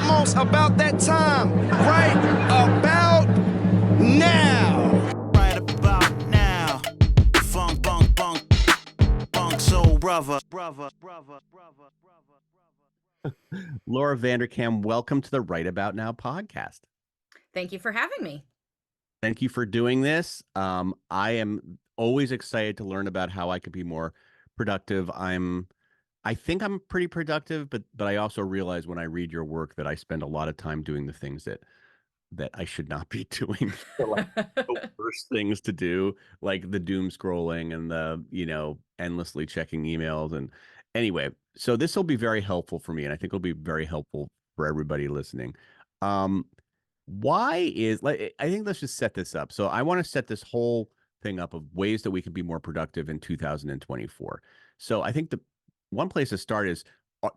almost about that time. Right about now. Right about now. Funk, bunk, bunk, bunk, soul brother. Laura Vanderkam, welcome to the Right About Now podcast. Thank you for having me. Thank you for doing this. I am always excited to learn about how I could be more productive. I think I'm pretty productive, but I also realize when I read your work that I spend a lot of time doing the things that I should not be doing. Like the worst things to do, like the doom scrolling and the, endlessly checking emails. And anyway, so this will be very helpful for me, and I think it'll be very helpful for everybody listening. Um, why is like I think let's just set this up. So I want to set this whole thing up of ways that we can be more productive in 2024. So I think the one place to start is,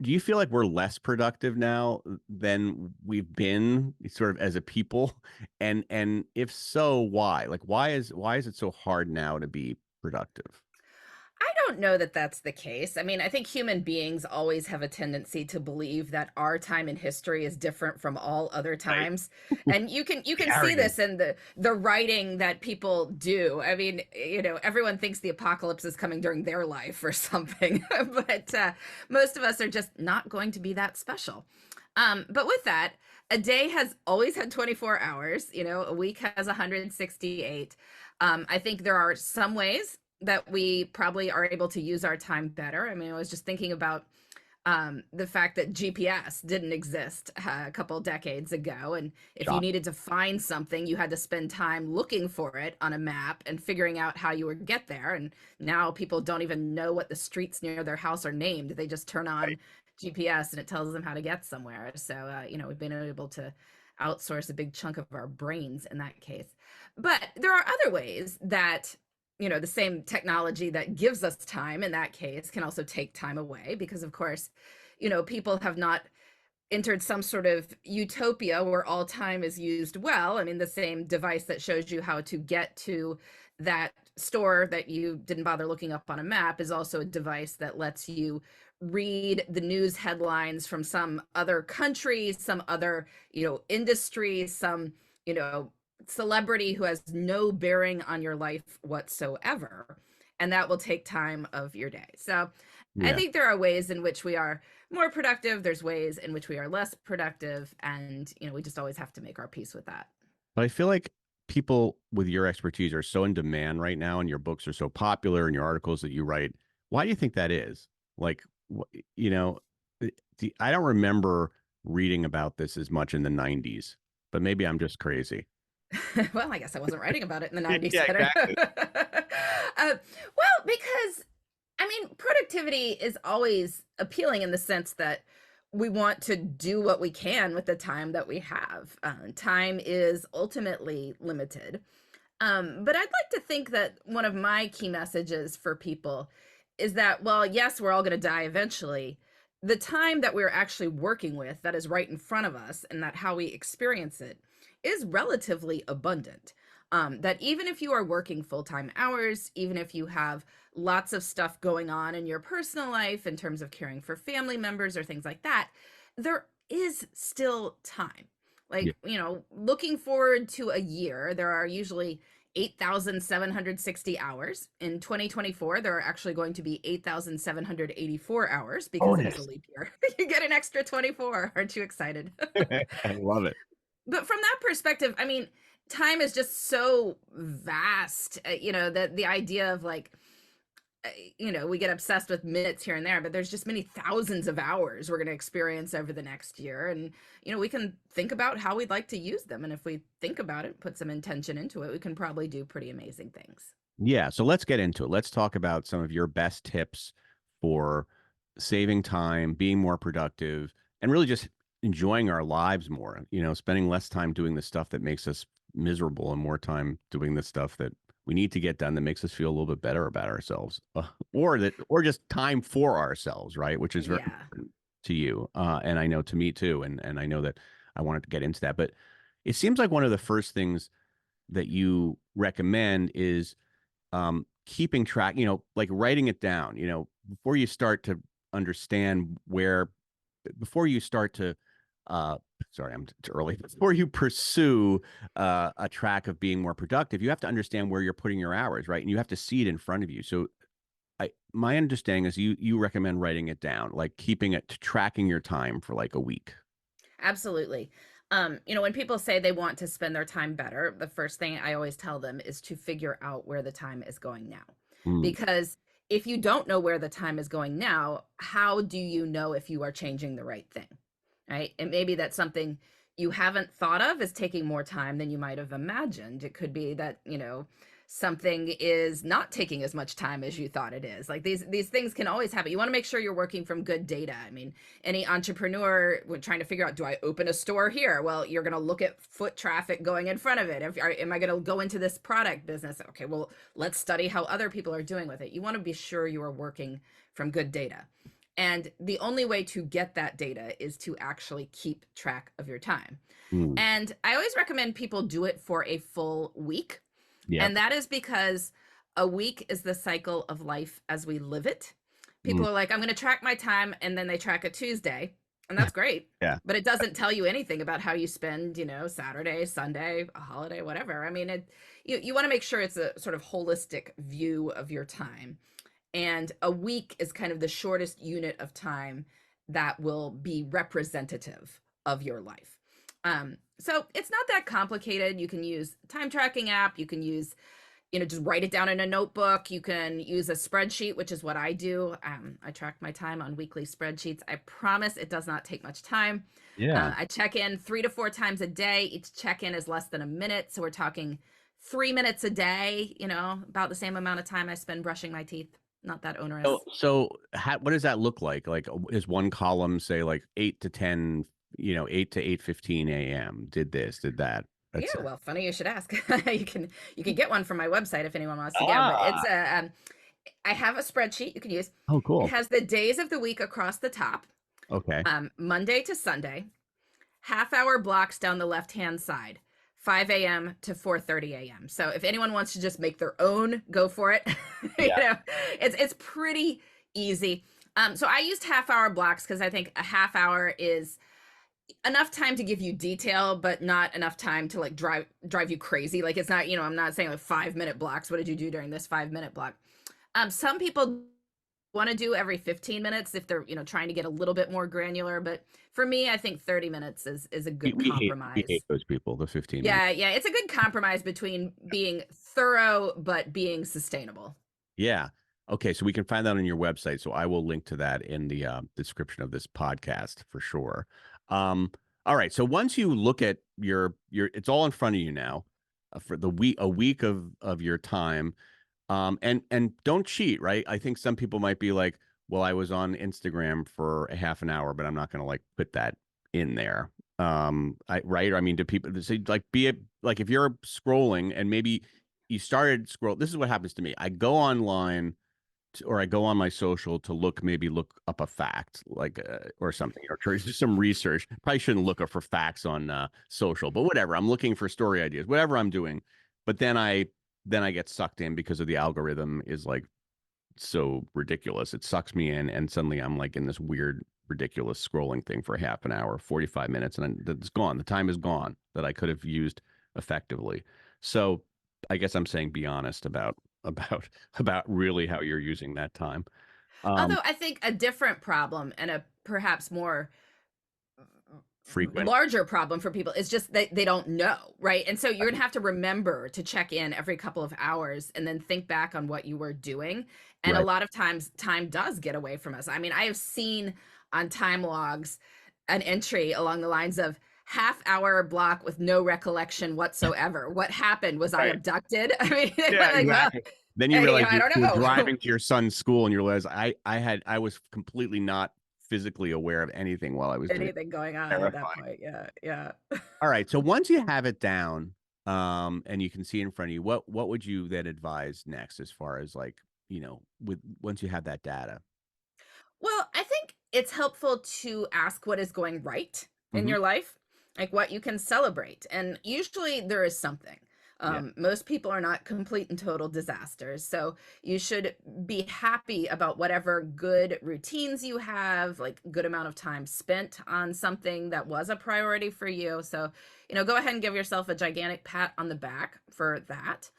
do you feel like we're less productive now than we've been sort of as a people? And if so, why? Like why is it so hard now to be productive? I don't know that that's the case. I mean, I think human beings always have a tendency to believe that our time in history is different from all other Right. times. And you can see Arrogant. this in the writing that people do. I mean, everyone thinks the apocalypse is coming during their life or something, but most of us are just not going to be that special. But with that, a day has always had 24 hours, a week has 168. I think there are some ways that we probably are able to use our time better. I mean, I was just thinking about the fact that GPS didn't exist a couple decades ago. And if you Shock. needed to find something, you had to spend time looking for it on a map and figuring out how you would get there. And now people don't even know what the streets near their house are named. They just turn on GPS and it tells them how to get somewhere. So, we've been able to outsource a big chunk of our brains in that case. But there are other ways that the same technology that gives us time in that case can also take time away because, of course, people have not entered some sort of utopia where all time is used well. I mean, the same device that shows you how to get to that store that you didn't bother looking up on a map is also a device that lets you read the news headlines from some other country, some other, industry, some, celebrity who has no bearing on your life whatsoever. And that will take time of your day. So I Yeah. think there are ways in which we are more productive. There's ways in which we are less productive. And, we just always have to make our peace with that. But I feel like people with your expertise are so in demand right now, and your books are so popular, and your articles that you write. Why do you think that is? Like, you know, I don't remember reading about this as much in the 90s, but maybe I'm just crazy. Well, I guess I wasn't writing about it in the 90s. Yeah, I don't exactly. well, because I mean, productivity is always appealing in the sense that we want to do what we can with the time that we have. Time is ultimately limited. But I'd like to think that one of my key messages for people is that, well, yes, we're all going to die eventually. The time that we're actually working with, that is right in front of us, and that how we experience it is relatively abundant. That even if you are working full-time hours, even if you have lots of stuff going on in your personal life in terms of caring for family members or things like that, there is still time. Yeah. Like, looking forward to a year, there are usually 8,760 hours. In 2024, there are actually going to be 8,784 hours because it is a Bonus. leap year. You get an extra 24. Aren't you excited? I love it. But from that perspective, I mean, time is just so vast, that the idea of like, we get obsessed with minutes here and there, but there's just many thousands of hours we're going to experience over the next year. And, we can think about how we'd like to use them. And if we think about it, put some intention into it, we can probably do pretty amazing things. Yeah, so let's get into it. Let's talk about some of your best tips for saving time, being more productive, and really just enjoying our lives more. Spending less time doing the stuff that makes us miserable and more time doing the stuff that we need to get done that makes us feel a little bit better about ourselves, or just time for ourselves, right? Which is very Yeah. important to you, and I know to me too, and I know that I wanted to get into that. But it seems like one of the first things that you recommend is keeping track, like writing it down, before you start to understand before you start to uh, sorry, I'm too early. Before you pursue a track of being more productive, you have to understand where you're putting your hours, right? And you have to see it in front of you. So my understanding is you recommend writing it down, like keeping it tracking your time for like a week. Absolutely. When people say they want to spend their time better, the first thing I always tell them is to figure out where the time is going now. Mm, Because if you don't know where the time is going now, how do you know if you are changing the right thing? Right. And maybe that's something you haven't thought of as taking more time than you might have imagined. It could be that, something is not taking as much time as you thought it is. Like these things can always happen. You want to make sure you're working from good data. I mean, any entrepreneur when trying to figure out, do I open a store here? Well, you're going to look at foot traffic going in front of it. Am I going to go into this product business? Okay, well, let's study how other people are doing with it. You want to be sure you are working from good data. And the only way to get that data is to actually keep track of your time. mm, And I always recommend people do it for a full week. yeah. And that is because a week is the cycle of life as we live it. People Mm, are like, I'm going to track my time, and then they track a Tuesday, and that's great. yeah. But it doesn't tell you anything about how you spend, Saturday, Sunday, a holiday, whatever. I mean, you want to make sure it's a sort of holistic view of your time. And a week is kind of the shortest unit of time that will be representative of your life. So it's not that complicated. You can use a time tracking app. You can use, just write it down in a notebook. You can use a spreadsheet, which is what I do. I track my time on weekly spreadsheets. I promise it does not take much time. Yeah. I check in 3 to 4 times a day. Each check-in is less than a minute. So we're talking 3 minutes a day, about the same amount of time I spend brushing my teeth. Not that onerous. What does that look like? Like, is one column say like 8 to 10, 8 to 8:15 a.m. Did this, did that? Yeah, That's it. well, funny you should ask. You can get one from my website if anyone wants to go. But Ah, it's I have a spreadsheet you can use. oh, It cool. has the days of the week across the top, Okay. Monday to Sunday, half-hour blocks down the left-hand side, 5 a.m. to 4:30 a.m. So if anyone wants to just make their own, go for it. Yeah. It's pretty easy. So I used half-hour blocks because I think a half hour is enough time to give you detail, but not enough time to like drive you crazy. Like it's not, I'm not saying like 5-minute blocks. What did you do during this 5-minute block? Some people want to do every 15 minutes if they're, trying to get a little bit more granular. But for me, I think 30 minutes is a good We compromise. hate those people, the 15 minutes. Yeah, it's a good compromise between being thorough but being sustainable. Yeah. Okay, so we can find that on your website. So I will link to that in the description of this podcast for sure. All right. So once you look at it's all in front of you now for a week of your time. And don't cheat, right? I think some people might be like, well, I was on Instagram for a half an hour, but I'm not going to like put that in there. Right? I mean, do people say like like if you're scrolling and maybe you started scroll, this is what happens to me. I go online or I go on my social to look up a fact like or something or try to do some research. Probably shouldn't look up for facts on social, but whatever. I'm looking for story ideas, whatever I'm doing. But then I get sucked in because of the algorithm is like so ridiculous. It sucks me in, and suddenly I'm like in this weird, ridiculous scrolling thing for half an hour, 45 minutes, and it's gone. The time is gone that I could have used effectively. So I guess I'm saying be honest about about really how you're using that time. Um, Although I think a different problem and a perhaps more frequent. larger problem for people is just that they don't know, right? And so you're gonna have to remember to check in every couple of hours and then think back on what you were doing. And a Right. lot of times time does get away from us. I mean, I have seen on time logs an entry along the lines of half-hour block with no recollection whatsoever. What happened? Was I Right. abducted? I mean, Yeah, like, well, exactly. Then you realize I don't you're know. driving to your son's school and you realize I was completely not physically aware of anything while I was doing it. Anything going on at that Terrifying. point. Yeah. All right. So once you have it down, and you can see in front of you, what would you then advise next as far as like, with once you have that data? Well, I think it's helpful to ask what is going right in Hmm. your life, like what you can celebrate. And usually there is something. Most people are not complete and total disasters. So you should be happy about whatever good routines you have, like good amount of time spent on something that was a priority for you. So, go ahead and give yourself a gigantic pat on the back for that.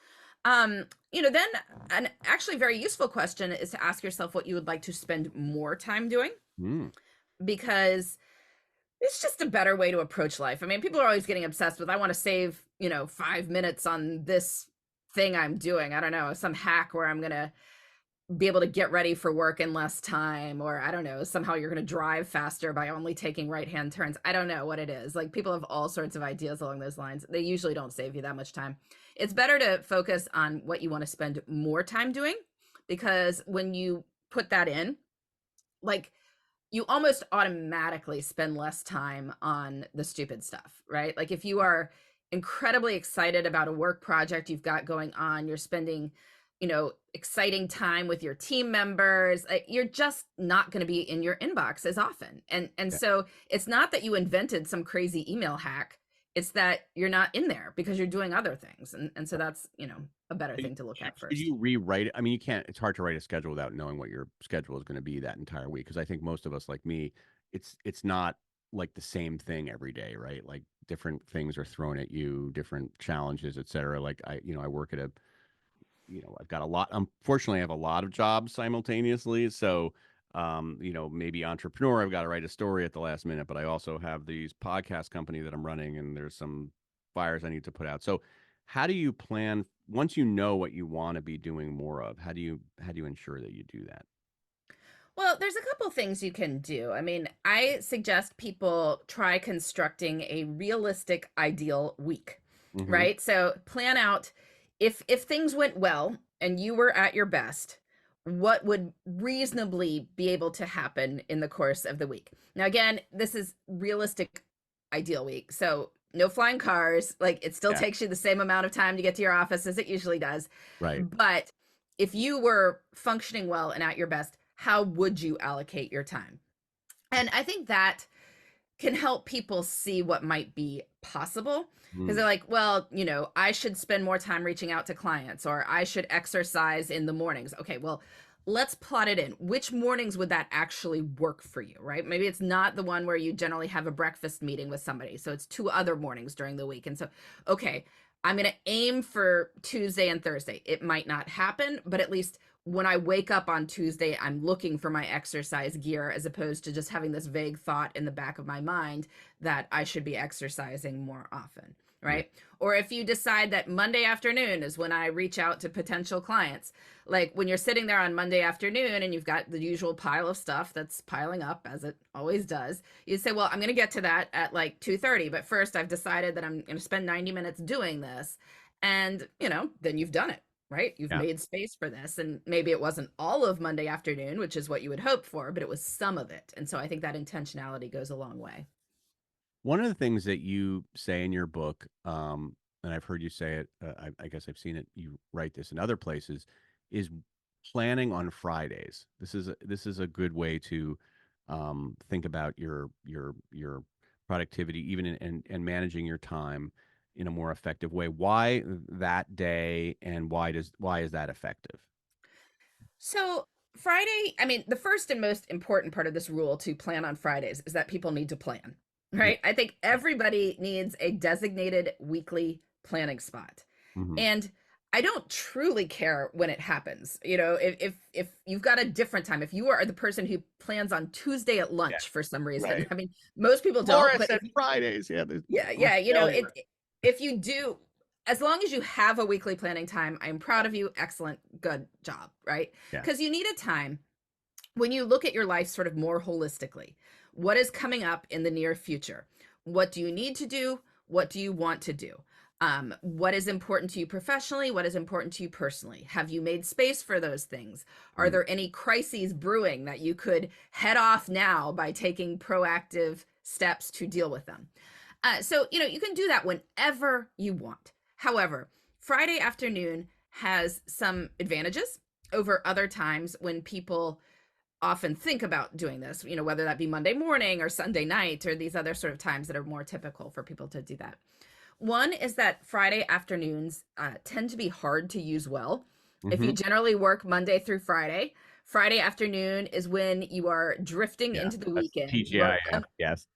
Then an actually very useful question is to ask yourself what you would like to spend more time doing, Mm. because it's just a better way to approach life. I mean, people are always getting obsessed with, I want to save, 5 minutes on this thing I'm doing. I don't know, some hack where I'm going to be able to get ready for work in less time, or I don't know, somehow you're going to drive faster by only taking right-hand turns. I don't know what it is. Like, people have all sorts of ideas along those lines. They usually don't save you that much time. It's better to focus on what you want to spend more time doing, because when you put that in, like, you almost automatically spend less time on the stupid stuff, right? Like, if you are incredibly excited about a work project you've got going on, you're spending, exciting time with your team members, you're just not going to be in your inbox as often. And Yeah. so it's not that you invented some crazy email hack. It's that you're not in there because you're doing other things. And so that's, a better thing to look at Should first. you rewrite it? I mean, you can't. It's hard to write a schedule without knowing what your schedule is going to be that entire week. Because I think most of us, like me, it's not like the same thing every day, right? Like, different things are thrown at you, different challenges, et cetera. Like, I work at I've got a lot. Unfortunately, I have a lot of jobs simultaneously. So, maybe entrepreneur, I've got to write a story at the last minute, but I also have these podcast company that I'm running, and there's some fires I need to put out. So, how do you plan once you know what you want to be doing more of? How do you ensure that you do that? Well, there's a couple things you can do. I mean, I suggest people try constructing a realistic ideal week, Hmm. right? So plan out, if things went well and you were at your best, what would reasonably be able to happen in the course of the week. Now, again, this is realistic ideal week. So no flying cars, like, it still Yeah. takes you the same amount of time to get to your office as it usually does. Right. But if you were functioning well and at your best, how would you allocate your time? And I think that can help people see what might be possible, because Mm. they're like, well, I should spend more time reaching out to clients, or I should exercise in the mornings. Okay, well, let's plot it in. Which mornings would that actually work for you, right? Maybe it's not the one where you generally have a breakfast meeting with somebody. So it's two other mornings during the week. And so, okay, I'm going to aim for Tuesday and Thursday. It might not happen, but at least when I wake up on Tuesday, I'm looking for my exercise gear, as opposed to just having this vague thought in the back of my mind that I should be exercising more often, right? Or if you decide that Monday afternoon is when I reach out to potential clients, like, when you're sitting there on Monday afternoon and you've got the usual pile of stuff that's piling up, as it always does, you say, well, I'm going to get to that at like 2:30, but first I've decided that I'm going to spend 90 minutes doing this. And, then you've done it. Right? You've Yeah. made space for this. And maybe it wasn't all of Monday afternoon, which is what you would hope for, but it was some of it. And so I think that intentionality goes a long way. One of the things that you say in your book, and I've heard you say it, I guess I've seen it, you write this in other places, is planning on Fridays. This is a good way to think about your productivity, even and managing your time in a more effective way. Why that day, and why is that effective? So Friday, I mean, the first and most important part of this rule to plan on Fridays is that people need to plan, Yeah. right? I think everybody needs a designated weekly planning spot. Hmm. And I don't truly care when it happens. If you've got a different time, if you are the person who plans on Tuesday at Yeah. lunch for some reason, Right. I mean, most people don't, Laura but said Fridays. Yeah. yeah, Right. if you do, as long as you have a weekly planning time, I'm proud of you. Excellent, good job, right? Yeah. Because you need a time when you look at your life sort of more holistically. What is coming up in the near future? What do you need to do? What do you want to do? What is important to you professionally? What is important to you personally? Have you made space for those things? Are Mm. there any crises brewing that you could head off now by taking proactive steps to deal with them? So, you can do that whenever you want. However, Friday afternoon has some advantages over other times when people often think about doing this, whether that be Monday morning or Sunday night or these other sort of times that are more typical for people to do that. One is that Friday afternoons tend to be hard to use well. If you Hmm. generally work Monday through Friday, Friday afternoon is when you are drifting Yeah, into the that's weekend. TGIF. Yes.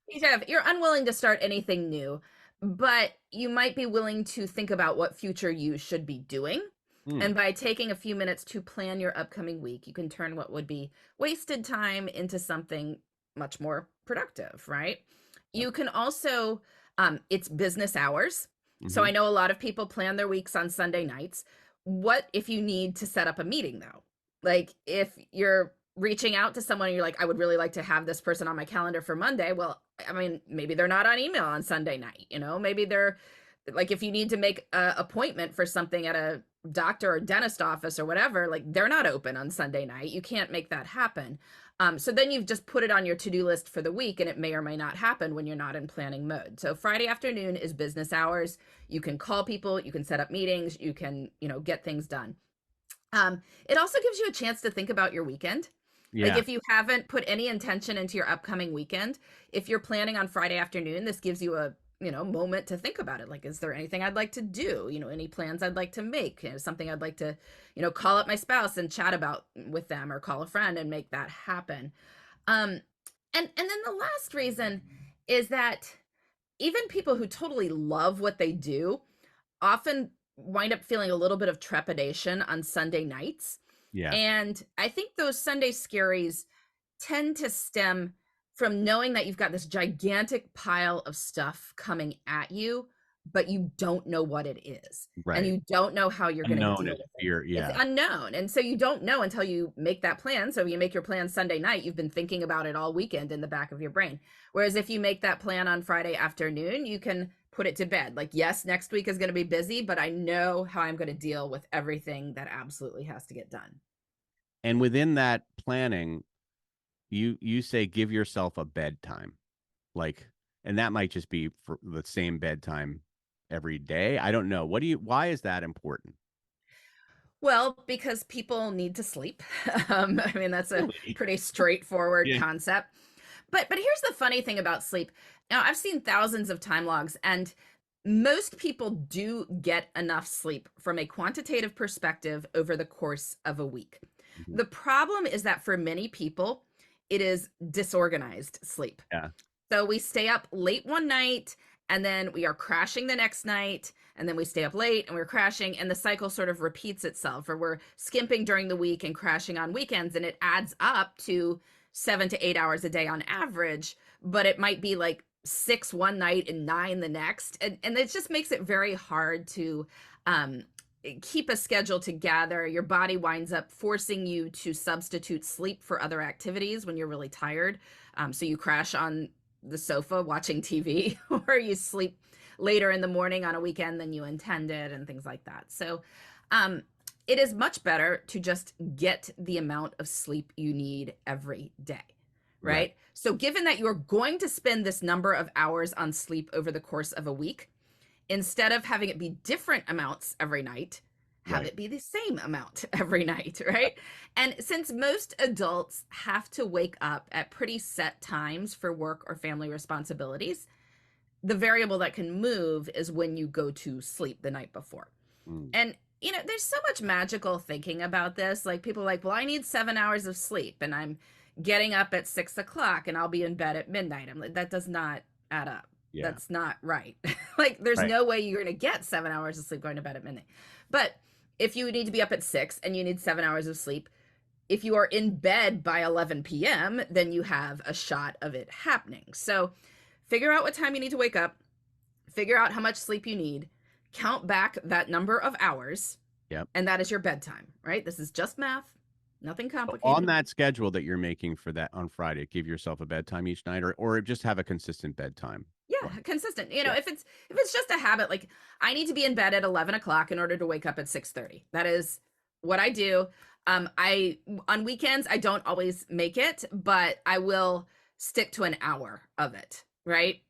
You're unwilling to start anything new, but you might be willing to think about what future you should be doing. Hmm. And by taking a few minutes to plan your upcoming week, you can turn what would be wasted time into something much more productive, right? Yep. You can also, it's business hours. So Hmm. I know a lot of people plan their weeks on Sunday nights. What if you need to set up a meeting though? Like if you're reaching out to someone and you're like, I would really like to have this person on my calendar for Monday. Well, I mean, maybe they're not on email on Sunday night, maybe they're like, if you need to make a appointment for something at a doctor or dentist office or whatever, like they're not open on Sunday night. You can't make that happen. So then you've just put it on your to-do list for the week and it may or may not happen when you're not in planning mode. So Friday afternoon is business hours. You can call people, you can set up meetings, you can, get things done. It also gives you a chance to think about your weekend. Like Yeah. if you haven't put any intention into your upcoming weekend, if you're planning on Friday afternoon, this gives you a moment to think about it. Like, is there anything I'd like to do? Any plans I'd like to make? Something I'd like to, call up my spouse and chat about with them, or call a friend and make that happen. Um, and then the last reason is that even people who totally love what they do often wind up feeling a little bit of trepidation on Sunday nights. Yeah. And I think those Sunday scaries tend to stem from knowing that you've got this gigantic pile of stuff coming at you, but you don't know what it is. And Right. you don't know how you're going to Unknown deal is with it. fear. It's Yeah. unknown. And so you don't know until you make that plan. So if you make your plan Sunday night, you've been thinking about it all weekend in the back of your brain. Whereas if you make that plan on Friday afternoon, you can put it to bed. Like, yes, next week is going to be busy, but I know how I'm going to deal with everything that absolutely has to get done. And within that planning, you say give yourself a bedtime, like, and that might just be for the same bedtime every day. I don't know. Why is that important? Well, because people need to sleep. I mean, that's a Really? pretty straightforward Yeah. concept. But here's the funny thing about sleep. Now, I've seen thousands of time logs, and most people do get enough sleep from a quantitative perspective over the course of a week. Mhm. The problem is that for many people, it is disorganized sleep. Yeah. So we stay up late one night and then we are crashing the next night, and then we stay up late and we're crashing, and the cycle sort of repeats itself, or we're skimping during the week and crashing on weekends, and it adds up to 7 to 8 hours a day on average, but it might be like 6 one night and 9 the next. And it just makes it very hard to um, keep a schedule together. Your body winds up forcing you to substitute sleep for other activities when you're really tired. So you crash on the sofa watching TV, or you sleep later in the morning on a weekend than you intended, and things like that. So it is much better to just get the amount of sleep you need every day, right? So given that you're going to spend this number of hours on sleep over the course of a week, instead of having it be different amounts every night, have Right. it be the same amount every night, right? And since most adults have to wake up at pretty set times for work or family responsibilities, the variable that can move is when you go to sleep the night before. Mm. And there's so much magical thinking about this. Like, people are like, well, I need 7 hours of sleep and I'm getting up at 6 o'clock and I'll be in bed at midnight. I'm like, that does not add up. Yeah. That's not right. Like, there's Right. no way you're going to get 7 hours of sleep going to bed at midnight. But if you need to be up at 6 and you need 7 hours of sleep, if you are in bed by 11 p.m., then you have a shot of it happening. So figure out what time you need to wake up, figure out how much sleep you need, count back that number of hours, Yep. and that is your bedtime, right? This is just math, nothing So complicated. on that schedule that you're making for that on Friday, give yourself a bedtime each night, or just have a consistent bedtime. Yeah, consistent. Yeah. If it's just a habit, like, I need to be in bed at 11 o'clock in order to wake up at 6:30. That is what I do. I On weekends I don't always make it, but I will stick to an hour of it, right?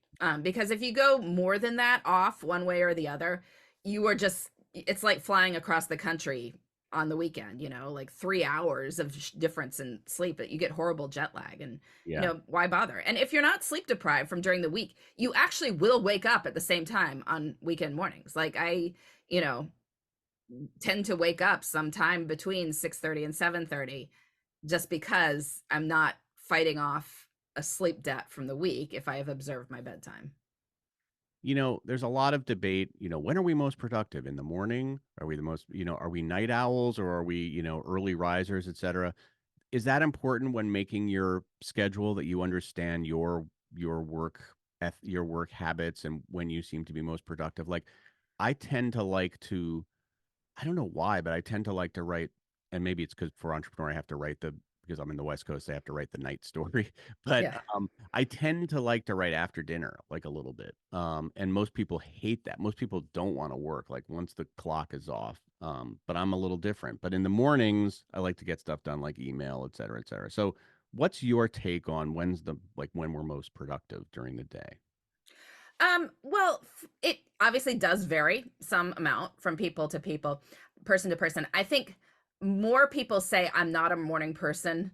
Because if you go more than that off one way or the other, you are just, it's like flying across the country on the weekend, like 3 hours of difference in sleep, but you get horrible jet lag. And, Yeah. why bother? And if you're not sleep deprived from during the week, you actually will wake up at the same time on weekend mornings. Like you know, tend to wake up sometime between 6:30 and 7:30 just because I'm not fighting off a sleep debt from the week if I have observed my bedtime. There's a lot of debate, when are we most productive? In the morning? Are we the most, are we night owls, or are we, early risers, et cetera? Is that important when making your schedule, that you understand your work your work habits and when you seem to be most productive? Like, I tend to like to, I don't know why, but I tend to like to write, and maybe it's because for entrepreneur I have to write because I'm in the West Coast, I have to write the night story. But Yeah. I tend to like to write after dinner, like a little bit. And most people hate that. Most people don't want to work like once the clock is off. But I'm a little different. But in the mornings, I like to get stuff done, like email, et cetera, et cetera. So what's your take on when we're most productive during the day? Well, it obviously does vary some amount from people to people, person to person. I think more people say I'm not a morning person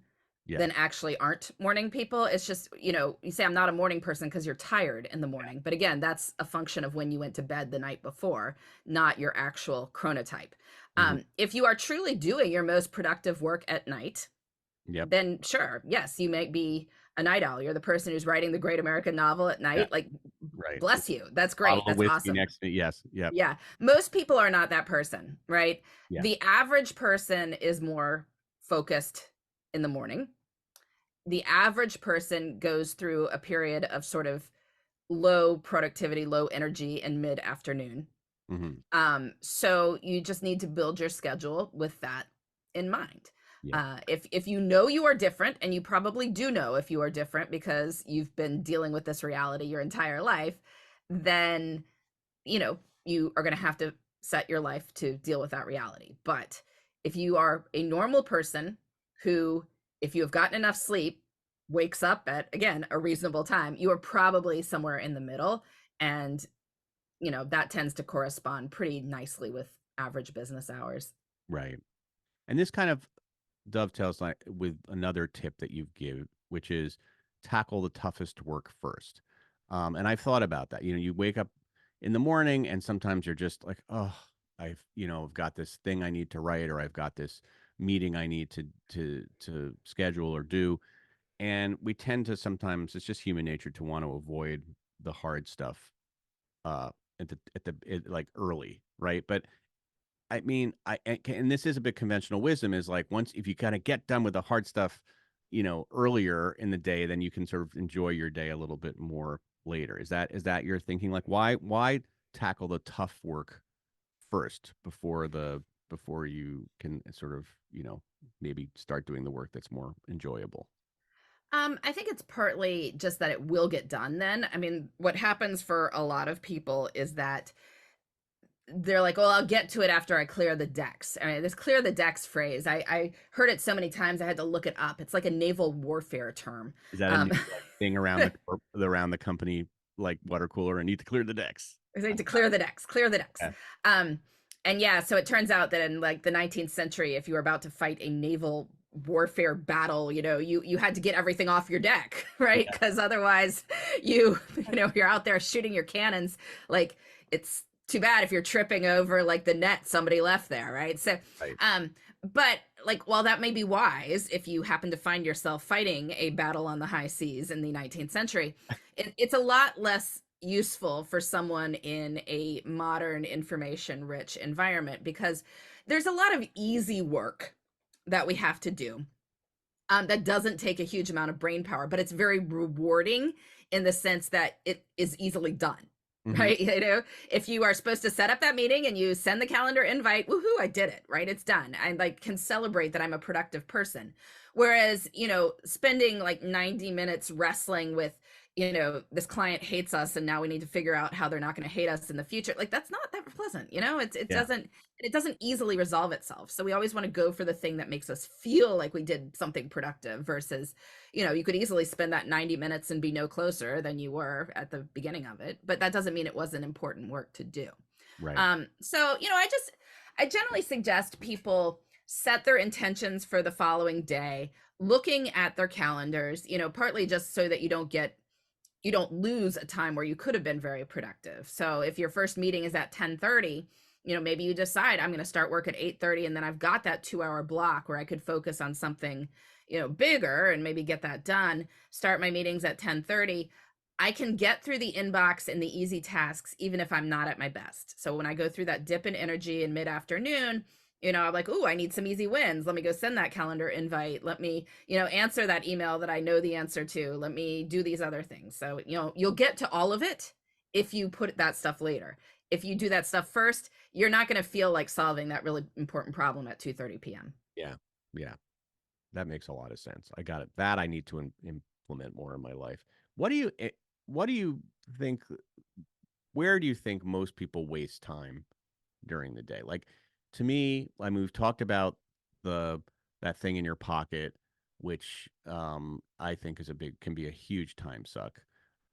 Yeah. than actually aren't morning people. It's just, you say I'm not a morning person because you're tired in the morning. But again, that's a function of when you went to bed the night before, not your actual chronotype. Hmm. If you are truly doing your most productive work at night, Yep. then sure, yes, you may be a night owl. You're the person who's writing the great American novel at Yeah. night. Like, Right. bless you. That's Bottle great. of That's whiskey awesome. next to me. Yes. Yep. Yeah. Most people are not that person, right? Yeah. The average person is more focused in the morning. The average person goes through a period of sort of low productivity, low energy in mid afternoon. Hmm. So you just need to build your schedule with that in mind. Yeah. If you know you are different, and you probably do know if you are different because you've been dealing with this reality your entire life, then you are going to have to set your life to deal with that reality. But if you are a normal person who, if you have gotten enough sleep, wakes up at, again, a reasonable time, you are probably somewhere in the middle. And that tends to correspond pretty nicely with average business hours. Right. And this kind of dovetails with another tip that you've given, which is tackle the toughest work first. And I've thought about that. You wake up in the morning and sometimes you're just like, oh, I've got this thing I need to write, or I've got this meeting I need to schedule or do. And we tend to, sometimes it's just human nature to want to avoid the hard stuff uh like early, right? But I mean, and this is a bit conventional wisdom, is like, once, if you kind of get done with the hard stuff, earlier in the day, then you can sort of enjoy your day a little bit more later. Is that your thinking? Like, why tackle the tough work first before you can sort of, maybe start doing the work that's more enjoyable? I think it's partly just that it will get done then. I mean, what happens for a lot of people is that they're like, well, I'll get to it after I clear the decks. I mean, this clear the decks phrase, I heard it so many times I had to look it up. It's like a naval warfare term. Is that a Um, new, like, thing around the company, like water cooler, and need to clear the decks? I need to clear the decks, clear the decks. Yeah. Um, and yeah, so it turns out that in like the 19th century, if you were about to fight a naval warfare battle, you had to get everything off your deck, right? Yeah. Because otherwise you're out there shooting your cannons. Like, it's too bad if you're tripping over like the net somebody left there, right? So Right. but like, while that may be wise if you happen to find yourself fighting a battle on the high seas in the 19th century, it's a lot less useful for someone in a modern information rich environment, because there's a lot of easy work that we have to do, that doesn't take a huge amount of brain power, but it's very rewarding in the sense that it is easily done. Hmm. Right? If you are supposed to set up that meeting and you send the calendar invite, woohoo, I did it, right? It's done. I like can celebrate that I'm a productive person. Whereas, spending like 90 minutes wrestling with, this client hates us and now we need to figure out how they're not going to hate us in the future. Like, that's not that pleasant, it Yeah. doesn't easily resolve itself. So we always want to go for the thing that makes us feel like we did something productive versus, you could easily spend that 90 minutes and be no closer than you were at the beginning of it, but that doesn't mean it wasn't important work to do. Right. So, I generally suggest people set their intentions for the following day, looking at their calendars, partly just so that you don't lose a time where you could have been very productive. So if your first meeting is at 10:30, maybe you decide I'm going to start work at 8:30, and then I've got that 2-hour block where I could focus on something, bigger and maybe get that done. Start my meetings at 10:30. I can get through the inbox and the easy tasks, even if I'm not at my best. So when I go through that dip in energy in mid-afternoon, I'm like, oh, I need some easy wins. Let me go send that calendar invite. Let me, answer that email that I know the answer to. Let me do these other things. So, you'll get to all of it if you put that stuff later. If you do that stuff first, you're not going to feel like solving that really important problem at 2:30 p.m. Yeah. Yeah. That makes a lot of sense. I got it. That I need to implement more in my life. What do you think, where do you think most people waste time during the day? Like, to me, I mean, we've talked about that thing in your pocket, which I think can be a huge time suck.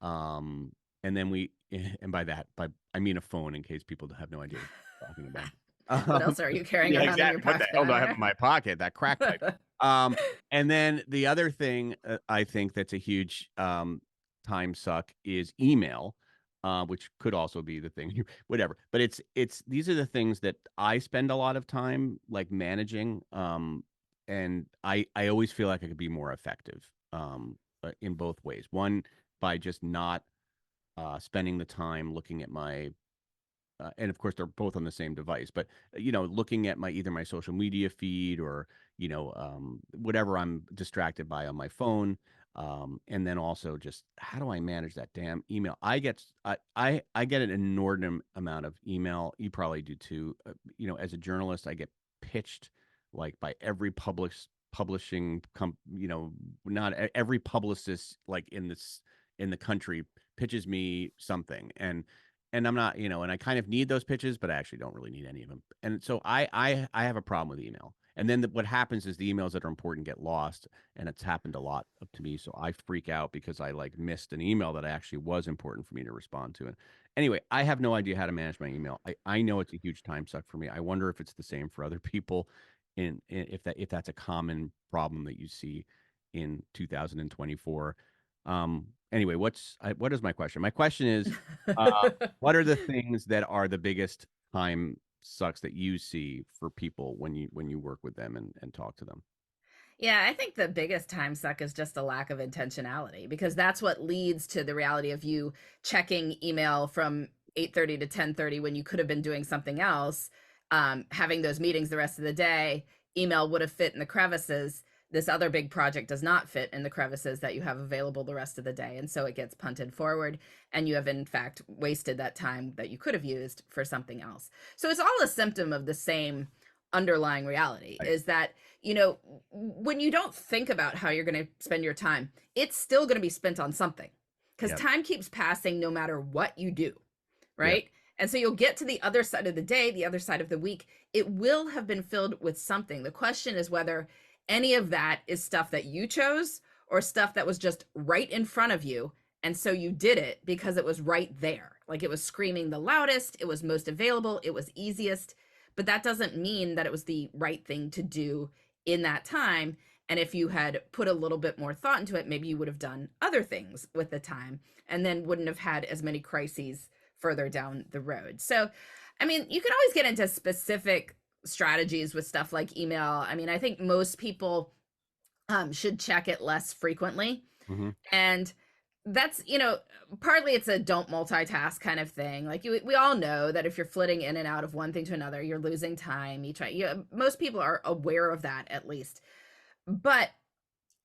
And then and by that, I mean a phone, in case people have no idea what I'm talking about. What else are you carrying Yeah, around in your exactly. What the pocket? hell do I have in my pocket? That crack pipe. And then the other thing I think that's a huge time suck is email, which could also be the thing, whatever. But these are the things that I spend a lot of time like managing. And I always feel like I could be more effective in both ways. One, by just not spending the time looking at my and of course they're both on the same device, but looking at either my social media feed or whatever I'm distracted by on my phone. And then also just how do I manage that damn email? I get an inordinate amount of email. You probably do too. As a journalist, I get pitched like by every publishing not every publicist like in the country pitches me something, and I'm not, and I kind of need those pitches, but I actually don't really need any of them. And so I have a problem with email. And then what happens is the emails that are important get lost, and it's happened a lot to me. So I freak out because I like missed an email that actually was important for me to respond to. And anyway, I have no idea how to manage my email. I know it's a huge time suck for me. I wonder if it's the same for other people, if that's a common problem that you see in 2024. Anyway, what is my question? My question is, what are the things that are the biggest time sucks that you see for people when you work with them and talk to them? Yeah, I think the biggest time suck is just a lack of intentionality, because that's what leads to the reality of you checking email from 8:30 to 10:30 when you could have been doing something else, having those meetings the rest of the day. Email would have fit in the crevices. This other big project does not fit in the crevices that you have available the rest of the day. And so it gets punted forward, and you have in fact wasted that time that you could have used for something else. So it's all a symptom of the same underlying reality, Right. is that, when you don't think about how you're going to spend your time, it's still going to be spent on something, because Yep. time keeps passing no matter what you do. Yep. Right. And so you'll get to the other side of the day, the other side of the week. It will have been filled with something. The question is whether any of that is stuff that you chose or stuff that was just right in front of you. And so you did it because it was right there. Like it was screaming the loudest, it was most available, it was easiest. But that doesn't mean that it was the right thing to do in that time. And if you had put a little bit more thought into it, maybe you would have done other things with the time and then wouldn't have had as many crises further down the road. So, I mean, you can always get into specific strategies with stuff like email. I mean, I think most people should check it less frequently. Mm-hmm. And that's, partly it's a don't multitask kind of thing. Like we all know that if you're flitting in and out of one thing to another, you're losing time. Most people are aware of that, at least. But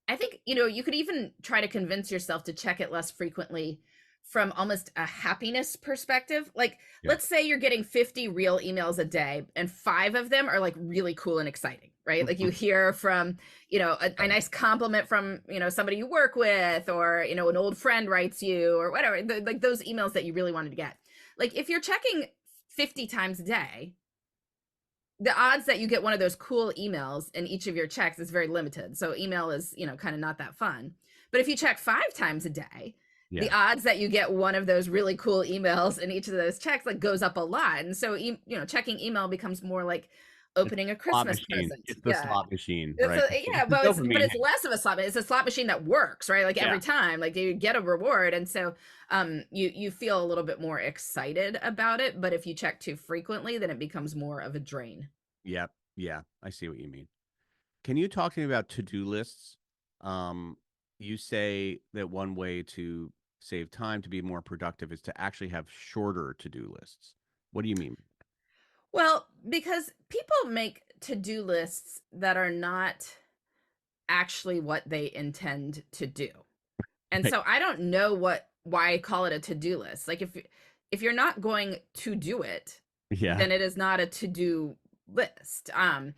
I think, you could even try to convince yourself to check it less frequently from almost a happiness perspective. Like, Yeah. let's say you're getting 50 real emails a day and 5 of them are like really cool and exciting, right? Like you hear from, a nice compliment from, somebody you work with, or, an old friend writes you or whatever, like those emails that you really wanted to get. Like if you're checking 50 times a day, the odds that you get one of those cool emails in each of your checks is very limited. So email is, kind of not that fun. But if you check 5 times a day, the odds that you get one of those really cool emails in each of those checks like goes up a lot. And so, checking email becomes more like opening a Slot Christmas machine. present. It's the Yeah. slot machine, It's right? yeah, The but dopamine it's hit. less of a slot. It's a slot machine that works, right? Like every Yeah. time, like you get a reward, and so you feel a little bit more excited about it. But if you check too frequently, then it becomes more of a drain. Yep. Yeah. I see what you mean. Can you talk to me about to-do lists? Um, you say that one way to save time to be more productive is to actually have shorter to-do lists. What do you mean? Well, because people make to-do lists that are not actually what they intend to do. And Right. so I don't know why I call it a to-do list. Like if you're not going to do it, Yeah. then it is not a to-do list. And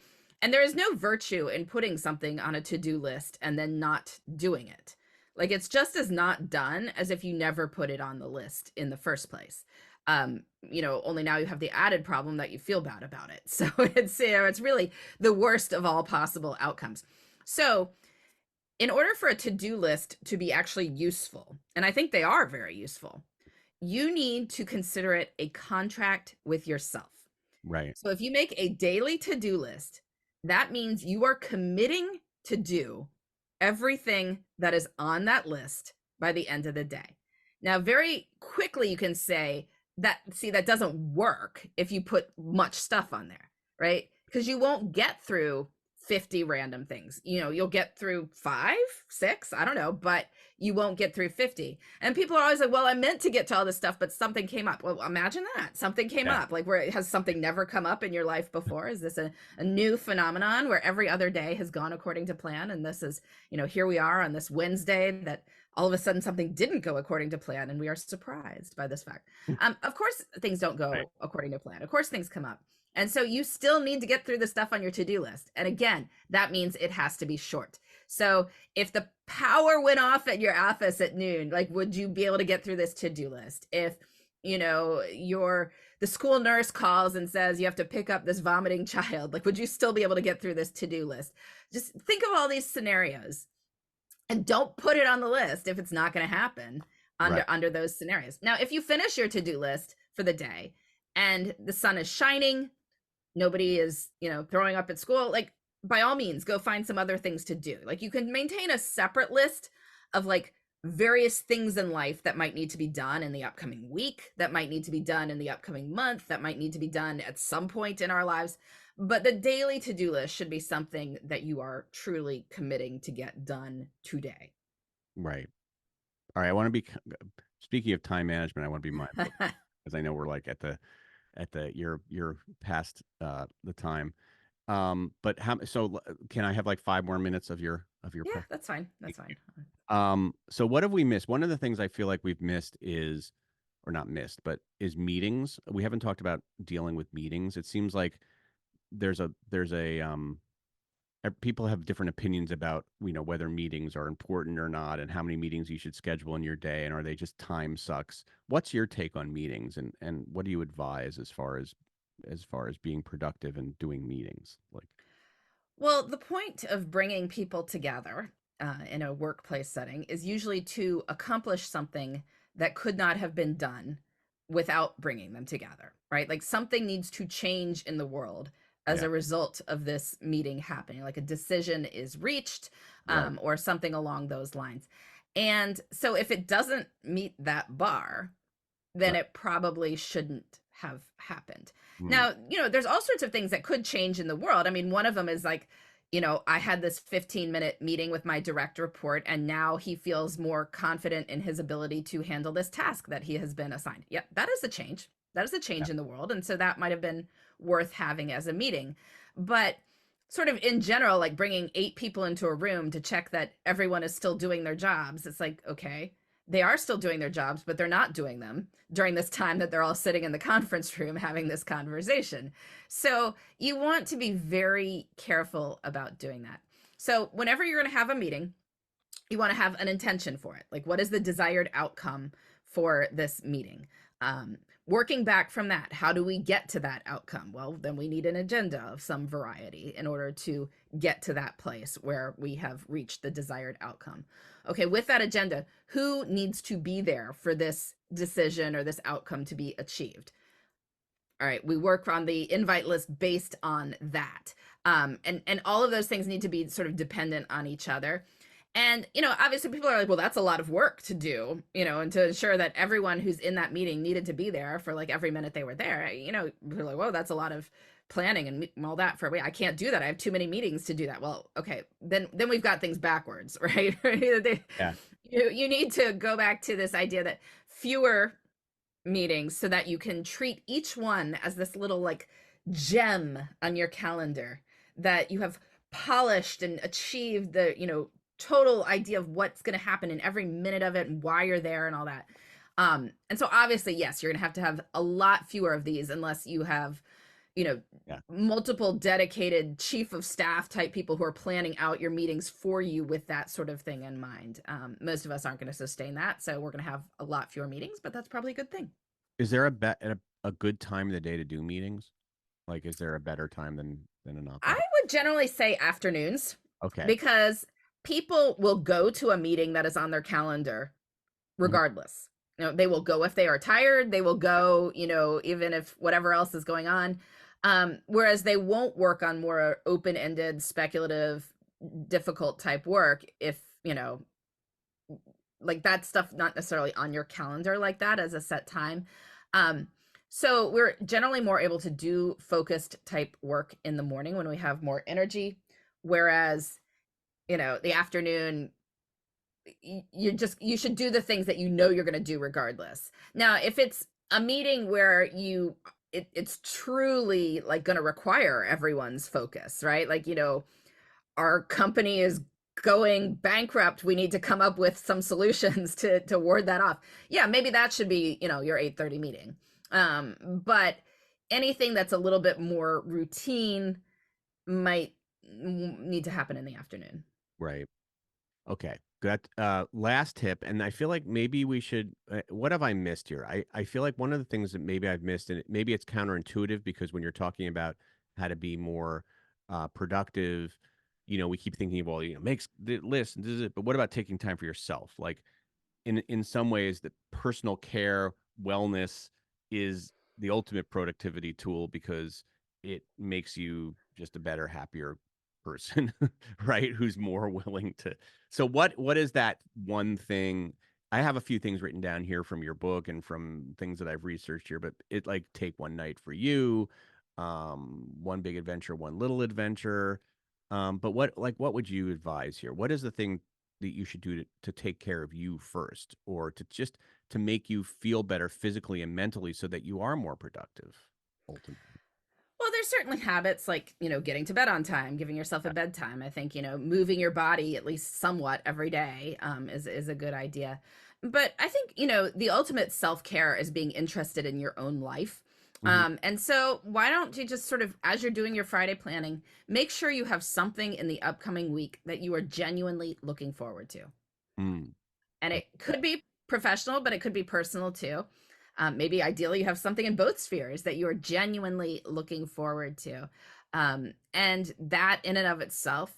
there is no virtue in putting something on a to-do list and then not doing it. Like it's just as not done as if you never put it on the list in the first place. Only now you have the added problem that you feel bad about it. So it's really the worst of all possible outcomes. So in order for a to-do list to be actually useful, and I think they are very useful, you need to consider it a contract with yourself. Right. So if you make a daily to-do list, that means you are committing to do everything that is on that list by the end of the day. Now, very quickly you can say that, see, that doesn't work if you put much stuff on there, right? Because you won't get through 50 random things. You'll get through 5, 6, I don't know, but you won't get through 50. And people are always like, well, I meant to get to all this stuff, but something came up. Well, imagine that. Something came Yeah. up. Like, where has something never come up in your life before? Is this a new phenomenon where every other day has gone according to plan? And this is, here we are on this Wednesday that all of a sudden something didn't go according to plan, and we are surprised by this fact. Of course, things don't go Right. according to plan. Of course, things come up. And so you still need to get through the stuff on your to-do list. And again, that means it has to be short. So if the power went off at your office at noon, like, would you be able to get through this to-do list? If, the school nurse calls and says you have to pick up this vomiting child, like, would you still be able to get through this to-do list? Just think of all these scenarios and don't put it on the list if it's not going to happen under those scenarios. Now, if you finish your to-do list for the day and the sun is shining, nobody is, throwing up at school, like, by all means, go find some other things to do. Like, you can maintain a separate list of like various things in life that might need to be done in the upcoming week, that might need to be done in the upcoming month, that might need to be done at some point in our lives. But the daily to-do list should be something that you are truly committing to get done today. Right. All right. I want to be, speaking of time management, I want to be mindful because I know we're like at the you're past the time. But can I have like 5 more minutes of your Yeah, that's fine. That's fine. So what have we missed? One of the things I feel like we've missed is, or not missed, but is meetings. We haven't talked about dealing with meetings. It seems like there's a people have different opinions about, whether meetings are important or not, and how many meetings you should schedule in your day, and are they just time sucks? What's your take on meetings, and what do you advise as far as being productive and doing meetings? Like, Well, the point of bringing people together in a workplace setting is usually to accomplish something that could not have been done without bringing them together, right? Like something needs to change in the world as yeah, a result of this meeting happening, like a decision is reached, right, or something along those lines. And so if it doesn't meet that bar, then right. it probably shouldn't have happened. Mm, Now, there's all sorts of things that could change in the world. I mean, one of them is like, I had this 15-minute meeting with my direct report, and now he feels more confident in his ability to handle this task that he has been assigned. Yep, that is a change. That is a change yeah, in the world. And so that might have been worth having as a meeting. But sort of in general, like bringing 8 people into a room to check that everyone is still doing their jobs, it's like, okay, they are still doing their jobs, but they're not doing them during this time that they're all sitting in the conference room having this conversation. So you want to be very careful about doing that. So whenever you're going to have a meeting, you want to have an intention for it. Like, what is the desired outcome for this meeting? Working back from that, how do we get to that outcome? Well, then we need an agenda of some variety in order to get to that place where we have reached the desired outcome. Okay, with that agenda, who needs to be there for this decision or this outcome to be achieved? All right, we work on the invite list based on that. And all of those things need to be sort of dependent on each other. And, obviously people are like, well, that's a lot of work to do, and to ensure that everyone who's in that meeting needed to be there for like every minute they were there. We're like, whoa, that's a lot of planning and all that for, wait, I can't do that. I have too many meetings to do that. Well, okay, then we've got things backwards, right? Yeah. You need to go back to this idea that fewer meetings so that you can treat each one as this little like gem on your calendar that you have polished and achieved the total idea of what's going to happen in every minute of it and why you're there and all that. And so obviously, yes, you're going to have a lot fewer of these unless you have Yeah. multiple dedicated chief of staff type people who are planning out your meetings for you with that sort of thing in mind. Most of us aren't going to sustain that, so we're going to have a lot fewer meetings, but that's probably a good thing. Is there a good time of the day to do meetings? Like, is there a better time than a not I better? would generally say afternoons Okay. because people will go to a meeting that is on their calendar Mhm. regardless. They will go if they are tired, they will go, even if whatever else is going on. Whereas they won't work on more open-ended, speculative, difficult type work if, like that stuff not necessarily on your calendar like that as a set time. Um, so we're generally more able to do focused type work in the morning when we have more energy, whereas, the afternoon you should do the things that you're going to do regardless. Now, if it's a meeting where it's truly like going to require everyone's focus, right? Like, our company is going bankrupt, we need to come up with some solutions to ward that off. Yeah, maybe that should be, your 8:30 meeting. But anything that's a little bit more routine might need to happen in the afternoon. Right. Okay. Good. Last tip, and I feel like maybe we should. What have I missed here? I feel like one of the things that maybe I've missed, and maybe it's counterintuitive because when you're talking about how to be more productive, we keep thinking, well, makes the list, and this is it. But what about taking time for yourself? Like, in some ways, that personal care, wellness is the ultimate productivity tool because it makes you just a better, happier person, right? Who's more willing to. So what is that one thing? I have a few things written down here from your book and from things that I've researched here, but it like take one night for you, one big adventure, one little adventure. But what would you advise here? What is the thing that you should do to take care of you first, or to just to make you feel better physically and mentally so that you are more productive ultimately? Well, there's certainly habits like, getting to bed on time, giving yourself a bedtime. I think, moving your body at least somewhat every day is a good idea. But I think, the ultimate self-care is being interested in your own life. Hmm. And so why don't you just sort of, as you're doing your Friday planning, make sure you have something in the upcoming week that you are genuinely looking forward to. Mm. And Okay. it could be professional, but it could be personal too. Maybe ideally you have something in both spheres that you are genuinely looking forward to. And that in and of itself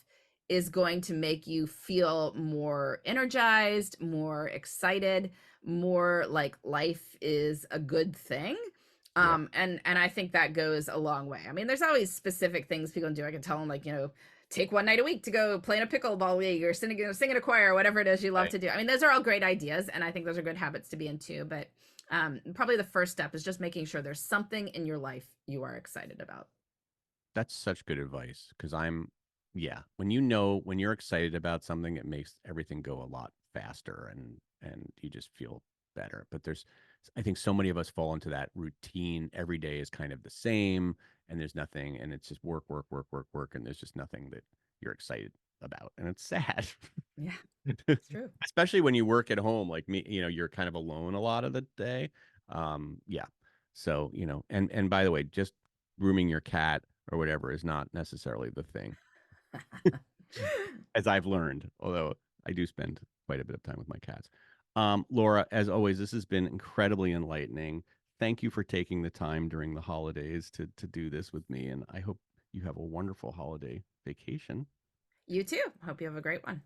is going to make you feel more energized, more excited, more like life is a good thing. Yeah. And I think that goes a long way. I mean, there's always specific things people can do. I can tell them like, take one night a week to go play in a pickleball league or sing in a choir or whatever it is you love Right. to do. I mean, those are all great ideas, and I think those are good habits to be into. But probably the first step is just making sure there's something in your life you are excited about. That's such good advice because yeah, when you're excited about something, it makes everything go a lot faster and you just feel better. But I think so many of us fall into that routine. Every day is kind of the same and there's nothing, and it's just work, work, work, work, work, and there's just nothing that you're excited about. And it's sad. Yeah, it's true. Especially when you work at home, like me, you're kind of alone a lot of the day. Yeah. So, and by the way, just grooming your cat or whatever is not necessarily the thing, as I've learned, although I do spend quite a bit of time with my cats. Laura, as always, this has been incredibly enlightening. Thank you for taking the time during the holidays to do this with me, and I hope you have a wonderful holiday vacation. You too. Hope you have a great one.